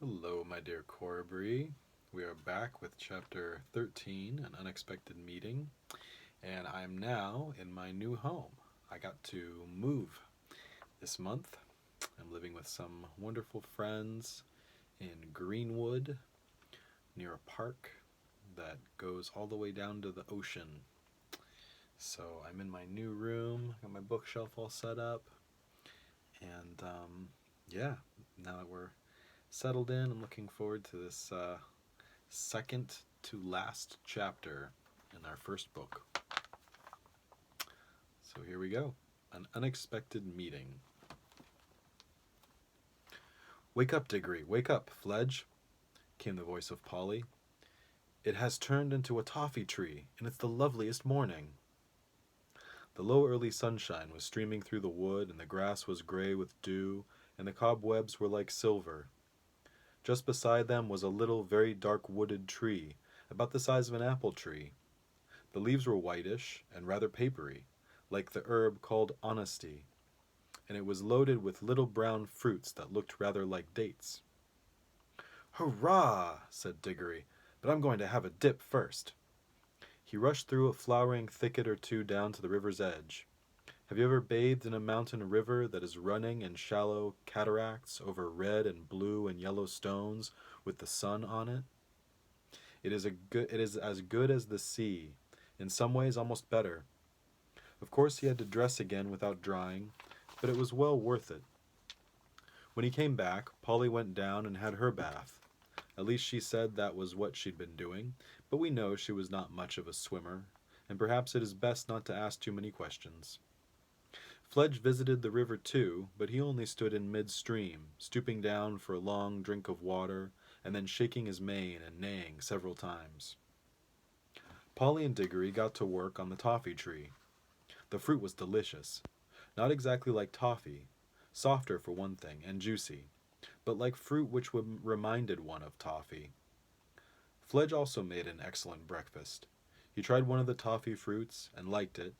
Hello, my dear Corabrie. We are back with chapter 13, An Unexpected Meeting, and I'm now in my new home. I got to move this month. I'm living with some wonderful friends in Greenwood, near a park that goes all the way down to the ocean. So I'm in my new room, got my bookshelf all set up, and yeah, now that we're settled in, I'm looking forward to this second to last chapter in our first book. So here we go. An Unexpected Meeting. "Wake up, Diggory, wake up, Fledge," came the voice of Polly. "It has turned into a toffee tree, and it's the loveliest morning." The low early sunshine was streaming through the wood, and the grass was gray with dew, and the cobwebs were like silver. Just beside them was a little, very dark wooded tree, about the size of an apple tree. The leaves were whitish and rather papery, like the herb called honesty, and it was loaded with little brown fruits that looked rather like dates. "Hurrah!" said Diggory, "but I'm going to have a dip first." He rushed through a flowering thicket or two down to the river's edge. Have you ever bathed in a mountain river that is running in shallow cataracts over red and blue and yellow stones with the sun on it? It is as good as the sea, in some ways almost better. Of course he had to dress again without drying, but it was well worth it. When he came back, Polly went down and had her bath. At least she said that was what she'd been doing, but we know she was not much of a swimmer, and perhaps it is best not to ask too many questions. Fledge visited the river too, but he only stood in mid-stream, stooping down for a long drink of water, and then shaking his mane and neighing several times. Polly and Diggory got to work on the toffee tree. The fruit was delicious. Not exactly like toffee, softer for one thing, and juicy, but like fruit which reminded one of toffee. Fledge also made an excellent breakfast. He tried one of the toffee fruits and liked it,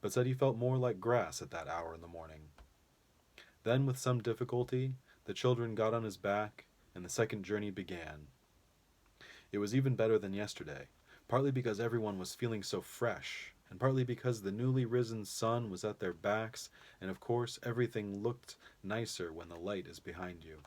but said he felt more like grass at that hour in the morning. Then, with some difficulty, the children got on his back, and the second journey began. It was even better than yesterday, partly because everyone was feeling so fresh, and partly because the newly risen sun was at their backs, and of course everything looked nicer when the light is behind you.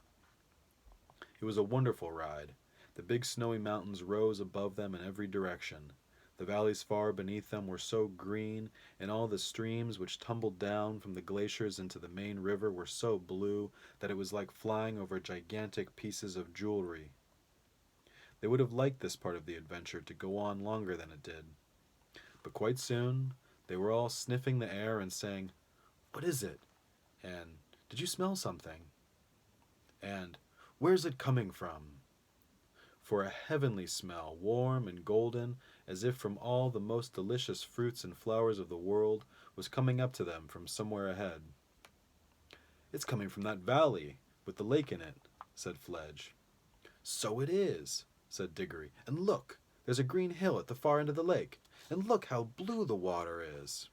It was a wonderful ride. The big snowy mountains rose above them in every direction. The valleys far beneath them were so green, and all the streams which tumbled down from the glaciers into the main river were so blue that it was like flying over gigantic pieces of jewelry. They would have liked this part of the adventure to go on longer than it did. But quite soon, they were all sniffing the air and saying, "What is it?" and "Did you smell something?" and "Where's it coming from?" For a heavenly smell, warm and golden, as if from all the most delicious fruits and flowers of the world, was coming up to them from somewhere ahead. "It's coming from that valley, with the lake in it," said Fledge. "So it is," said Diggory, "and look, there's a green hill at the far end of the lake, and look how blue the water is."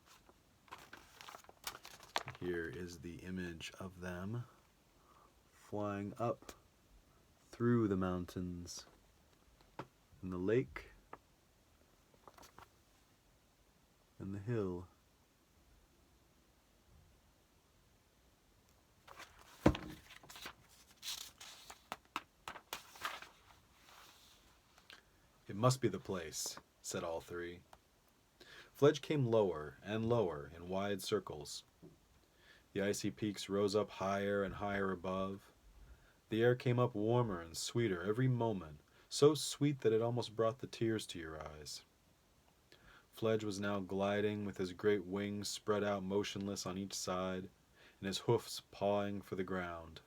Here is the image of them flying up through the mountains and the lake and the hill. "It must be the place," said all three. Fledge came lower and lower in wide circles. The icy peaks rose up higher and higher above. The air came up warmer and sweeter every moment, so sweet that it almost brought the tears to your eyes. Fledge was now gliding with his great wings spread out motionless on each side, and his hoofs pawing for the ground.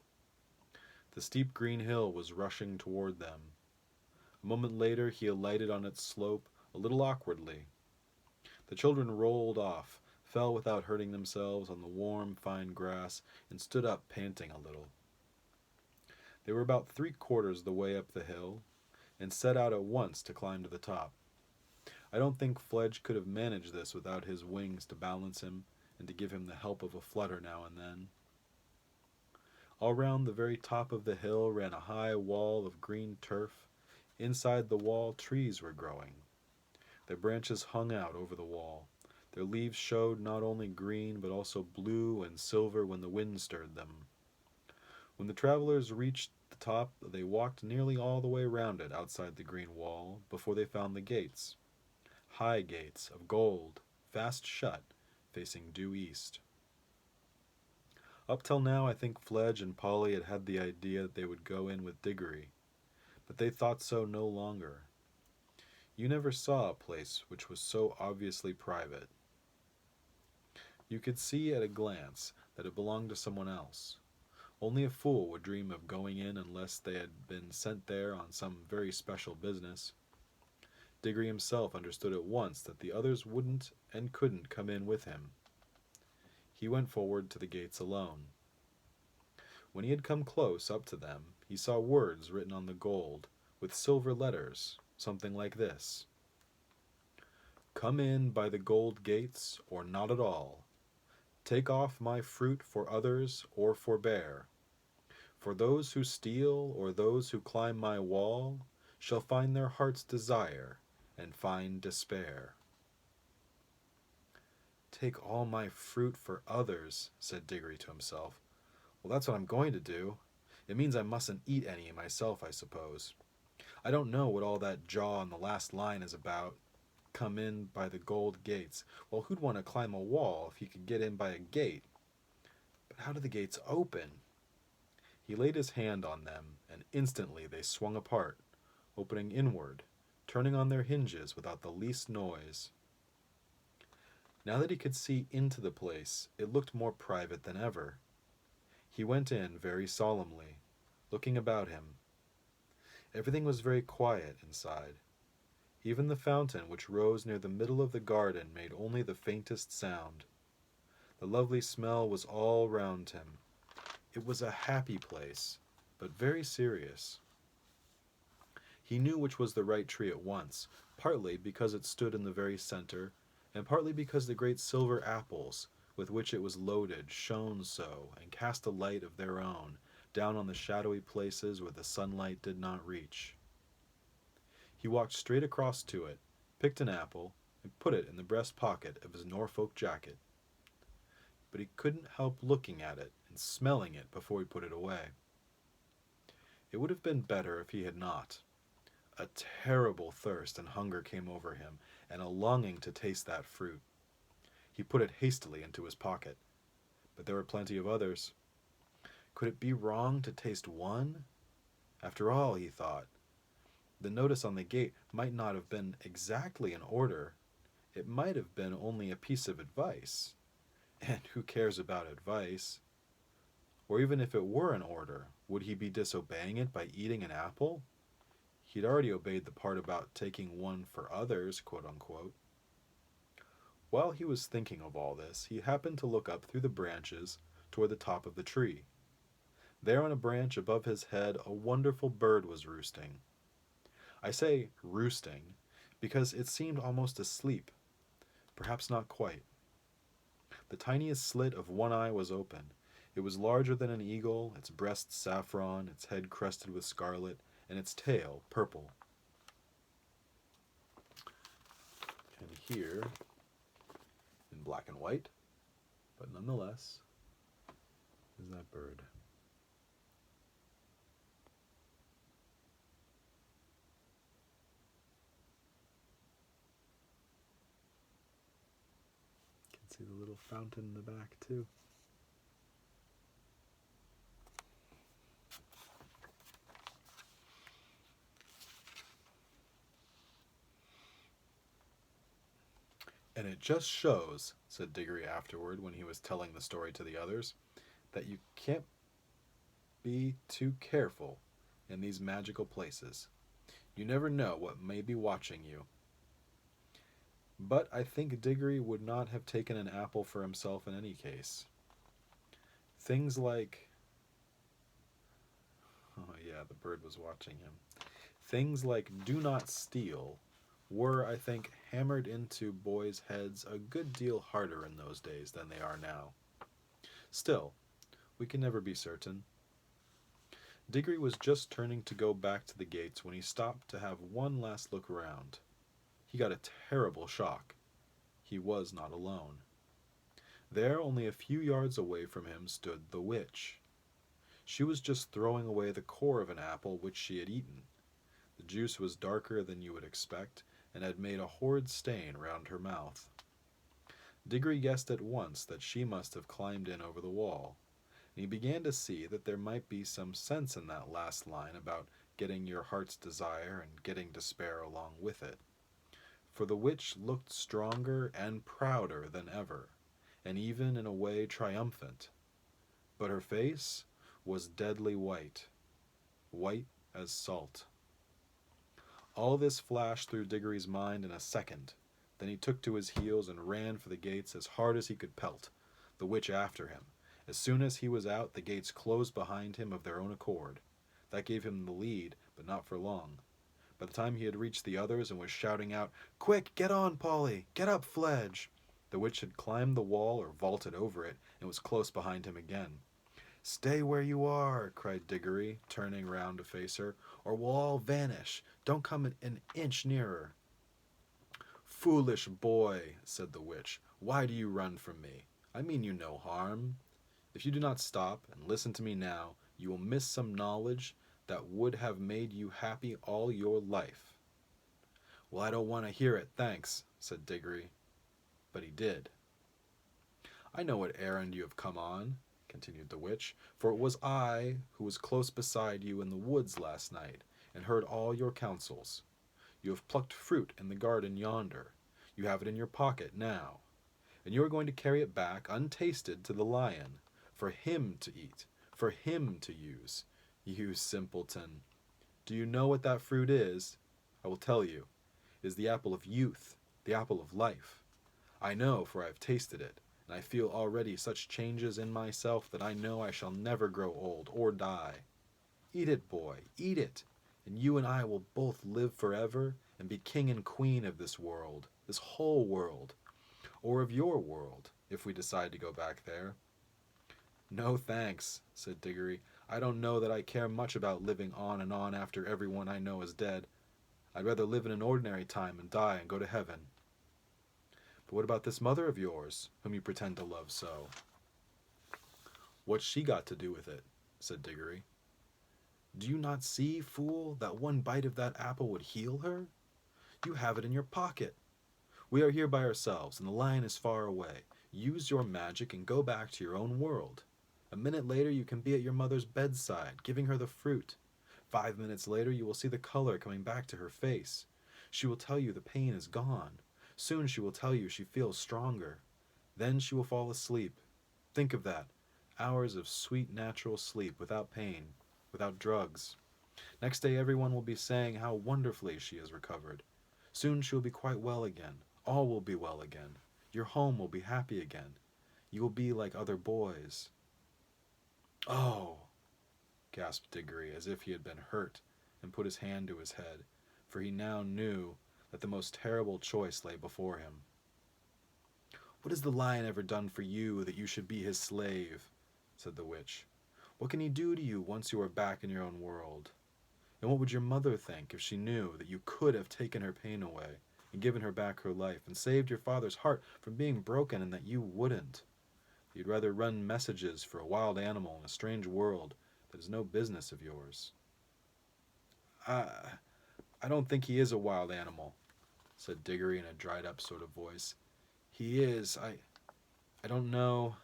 The steep green hill was rushing toward them. A moment later he alighted on its slope, a little awkwardly. The children rolled off, fell without hurting themselves on the warm, fine grass, and stood up panting a little. They were about 3/4 the way up the hill, and set out at once to climb to the top. I don't think Fledge could have managed this without his wings to balance him and to give him the help of a flutter now and then. All round the very top of the hill ran a high wall of green turf. Inside the wall, trees were growing. Their branches hung out over the wall. Their leaves showed not only green, but also blue and silver when the wind stirred them. When the travelers reached the top, they walked nearly all the way round it outside the green wall before they found the gates. High gates of gold, fast shut, facing due east. Up till now, I think Fledge and Polly had had the idea that they would go in with Diggory, but they thought so no longer. You never saw a place which was so obviously private. You could see at a glance that it belonged to someone else. Only a fool would dream of going in unless they had been sent there on some very special business. Diggory himself understood at once that the others wouldn't and couldn't come in with him. He went forward to the gates alone. When he had come close up to them, he saw words written on the gold, with silver letters, something like this: "Come in by the gold gates, or not at all. Take off my fruit for others, or forbear. For those who steal, or those who climb my wall, shall find their heart's desire, and find despair." "Take all my fruit for others," said Diggory to himself. "Well, that's what I'm going to do. It means I mustn't eat any myself, I suppose. I don't know what all that jaw on the last line is about. Come in by the gold gates. Well, who'd want to climb a wall if he could get in by a gate? But how do the gates open?" He laid his hand on them, and instantly they swung apart, opening inward, turning on their hinges without the least noise. Now that he could see into the place, it looked more private than ever. He went in very solemnly, looking about him. Everything was very quiet inside. Even the fountain which rose near the middle of the garden made only the faintest sound. The lovely smell was all round him. It was a happy place, but very serious. He knew which was the right tree at once, partly because it stood in the very center, and partly because the great silver apples with which it was loaded shone so and cast a light of their own down on the shadowy places where the sunlight did not reach. He walked straight across to it, picked an apple, and put it in the breast pocket of his Norfolk jacket. But he couldn't help looking at it and smelling it before he put it away. It would have been better if he had not. A terrible thirst and hunger came over him, and a longing to taste that fruit. He put it hastily into his pocket, but there were plenty of others. Could it be wrong to taste one? After all, he thought, the notice on the gate might not have been exactly an order. It might have been only a piece of advice. And who cares about advice? Or even if it were an order, would he be disobeying it by eating an apple? He'd already obeyed the part about taking one for others, quote unquote. While he was thinking of all this, he happened to look up through the branches toward the top of the tree. There on a branch above his head, a wonderful bird was roosting. I say roosting because it seemed almost asleep, perhaps not quite. The tiniest slit of one eye was open. It was larger than an eagle, its breast saffron, its head crested with scarlet, and its tail purple. And here, in black and white, but nonetheless, is that bird. You can see the little fountain in the back too. And it just shows, said Diggory afterward when he was telling the story to the others, that you can't be too careful in these magical places. You never know what may be watching you. But I think Diggory would not have taken an apple for himself in any case. Things like... Oh yeah, the bird was watching him. Things like "do not steal" were, I think, hammered into boys' heads a good deal harder in those days than they are now. Still, we can never be certain. Diggory was just turning to go back to the gates when he stopped to have one last look around. He got a terrible shock. He was not alone. There, only a few yards away from him, stood the witch. She was just throwing away the core of an apple which she had eaten. The juice was darker than you would expect, and had made a horrid stain round her mouth. Diggory guessed at once that she must have climbed in over the wall, and he began to see that there might be some sense in that last line about getting your heart's desire and getting despair along with it. For the witch looked stronger and prouder than ever, and even in a way triumphant. But her face was deadly white, white as salt. All this flashed through Diggory's mind in a second. Then he took to his heels and ran for the gates as hard as he could pelt, the witch after him. As soon as he was out, the gates closed behind him of their own accord. That gave him the lead, but not for long. By the time he had reached the others and was shouting out, "Quick, get on, Polly! Get up, Fledge!" the witch had climbed the wall or vaulted over it and was close behind him again. "Stay where you are," cried Diggory, turning round to face her, "or we'll all vanish. Don't come an inch nearer." "Foolish boy," said the witch, "why do you run from me? I mean you no harm. If you do not stop and listen to me now, you will miss some knowledge that would have made you happy all your life." "Well, I don't want to hear it, thanks," said Diggory. But he did. "I know what errand you have come on," continued the witch, "for it was I who was close beside you in the woods last night, and heard all your counsels. You have plucked fruit in the garden yonder. You have it in your pocket now, and you are going to carry it back untasted to the lion, for him to eat, for him to use. You simpleton! Do you know what that fruit is? I will tell you. It is the apple of youth, the apple of life. I know, for I have tasted it, and I feel already such changes in myself that I know I shall never grow old or die. Eat it, boy, eat it, and you and I will both live forever and be king and queen of this world, this whole world, or of your world, if we decide to go back there." "No thanks," said Diggory. "I don't know that I care much about living on and on after everyone I know is dead. I'd rather live in an ordinary time and die and go to heaven." "But what about this mother of yours, whom you pretend to love so?" "What's she got to do with it?" said Diggory. "Do you not see, fool, that one bite of that apple would heal her? You have it in your pocket. We are here by ourselves, and the lion is far away. Use your magic and go back to your own world. A minute later you can be at your mother's bedside, giving her the fruit. 5 minutes later you will see the color coming back to her face. She will tell you the pain is gone. Soon she will tell you she feels stronger. Then she will fall asleep. Think of that. Hours of sweet natural sleep without pain, without drugs. Next day everyone will be saying how wonderfully she has recovered. Soon she will be quite well again. All will be well again. Your home will be happy again. You will be like other boys." "Oh!" gasped Diggory, as if he had been hurt, and put his hand to his head, for he now knew that the most terrible choice lay before him. "What has the lion ever done for you that you should be his slave?" said the witch. "What can he do to you once you are back in your own world? And what would your mother think if she knew that you could have taken her pain away and given her back her life and saved your father's heart from being broken, and that you wouldn't? You'd rather run messages for a wild animal in a strange world that is no business of yours." I I don't think he is a wild animal," said Diggory in a dried-up sort of voice. "He is, I don't know."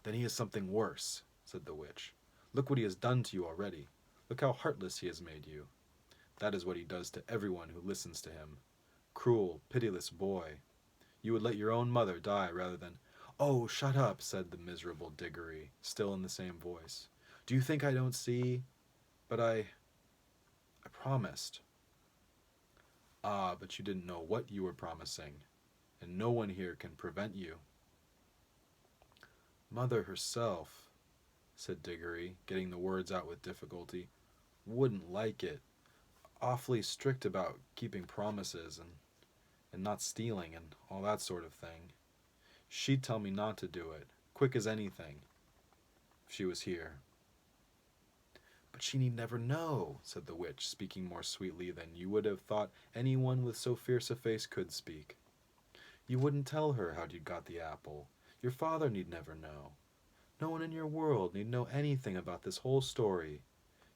"Then he is something worse," said the witch. "Look what he has done to you already. Look how heartless he has made you. That is what he does to everyone who listens to him. Cruel, pitiless boy. You would let your own mother die rather than—" "Oh, shut up," said the miserable Diggory, still in the same voice. "Do you think I don't see? But I promised." "Ah, but you didn't know what you were promising, and no one here can prevent you." "Mother herself," said Diggory, getting the words out with difficulty, "wouldn't like it. Awfully strict about keeping promises and not stealing and all that sort of thing. She'd tell me not to do it, quick as anything, if she was here." But she need never know, said the witch, speaking more sweetly than you would have thought anyone with so fierce a face could speak. You wouldn't tell her how you got the apple. Your father need never know. No one in your world need know anything about this whole story.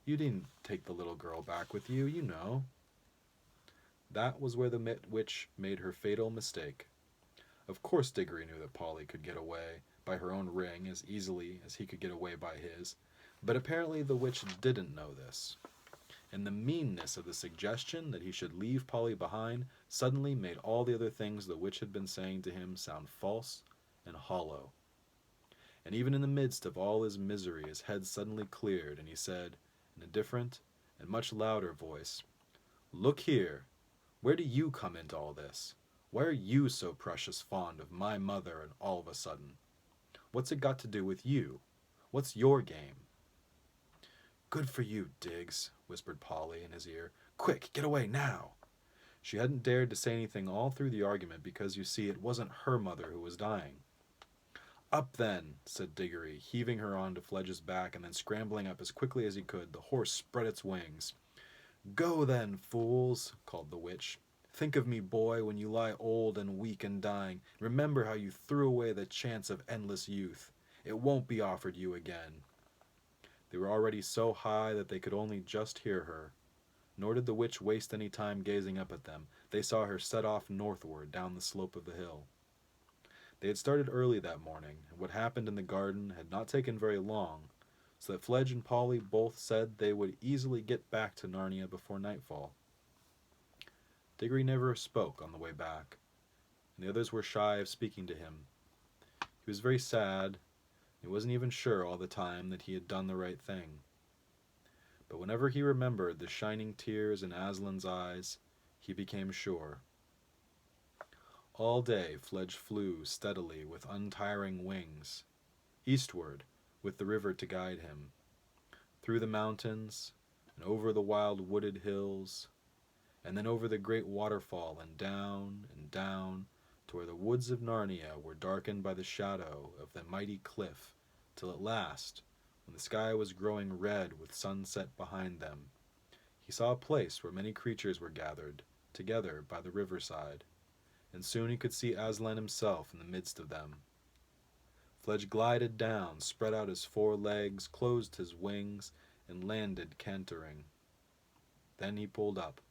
You didn't take the little girl back with you, you know. That was where the witch made her fatal mistake. Of course Diggory knew that Polly could get away by her own ring as easily as he could get away by his, but apparently the witch didn't know this. And the meanness of the suggestion that he should leave Polly behind suddenly made all the other things the witch had been saying to him sound false and hollow. And even in the midst of all his misery, his head suddenly cleared, and he said, in a different and much louder voice, "Look here, where do you come into all this? Why are you so precious fond of my mother and all of a sudden? What's it got to do with you? What's your game?" "Good for you, Diggs," whispered Polly in his ear. "Quick, get away now." She hadn't dared to say anything all through the argument because, you see, it wasn't her mother who was dying. "Up then," said Diggory, heaving her onto Fledge's back, and then scrambling up as quickly as he could. The horse spread its wings. "Go then, fools," called the witch. "Think of me, boy, when you lie old and weak and dying. Remember how you threw away the chance of endless youth. It won't be offered you again." They were already so high that they could only just hear her. Nor did the witch waste any time gazing up at them. They saw her set off northward down the slope of the hill. They had started early that morning, and what happened in the garden had not taken very long, so that Fledge and Polly both said they would easily get back to Narnia before nightfall. Diggory never spoke on the way back, and the others were shy of speaking to him. He was very sad. He wasn't even sure all the time that he had done the right thing. But whenever he remembered the shining tears in Aslan's eyes, he became sure. All day Fledge flew steadily with untiring wings, eastward with the river to guide him, through the mountains and over the wild wooded hills, and then over the great waterfall and down to where the woods of Narnia were darkened by the shadow of the mighty cliff, till at last, when the sky was growing red with sunset behind them, he saw a place where many creatures were gathered together by the riverside, and soon he could see Aslan himself in the midst of them. Fledge glided down, spread out his 4 legs, closed his wings, and landed cantering. Then he pulled up.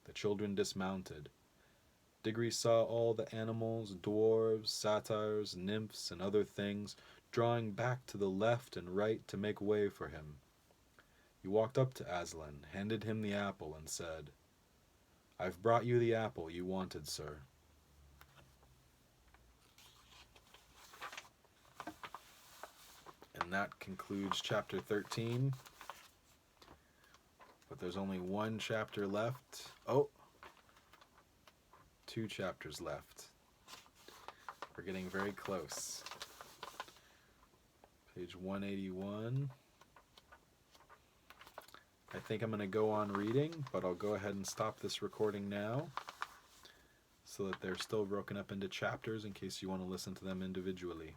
The children dismounted. Diggory saw all the animals, dwarves, satyrs, nymphs, and other things drawing back to the left and right to make way for him. He walked up to Aslan, handed him the apple, and said, "I've brought you the apple you wanted, sir." And that concludes chapter 13. But there's only one chapter left. Oh, 2 chapters left. We're getting very close. Page 181. I think I'm going to go on reading, but I'll go ahead and stop this recording now so that they're still broken up into chapters in case you want to listen to them individually.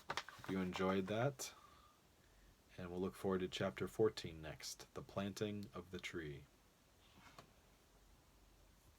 Hope you enjoyed that, and we'll look forward to chapter 14 next, The Planting of the Tree.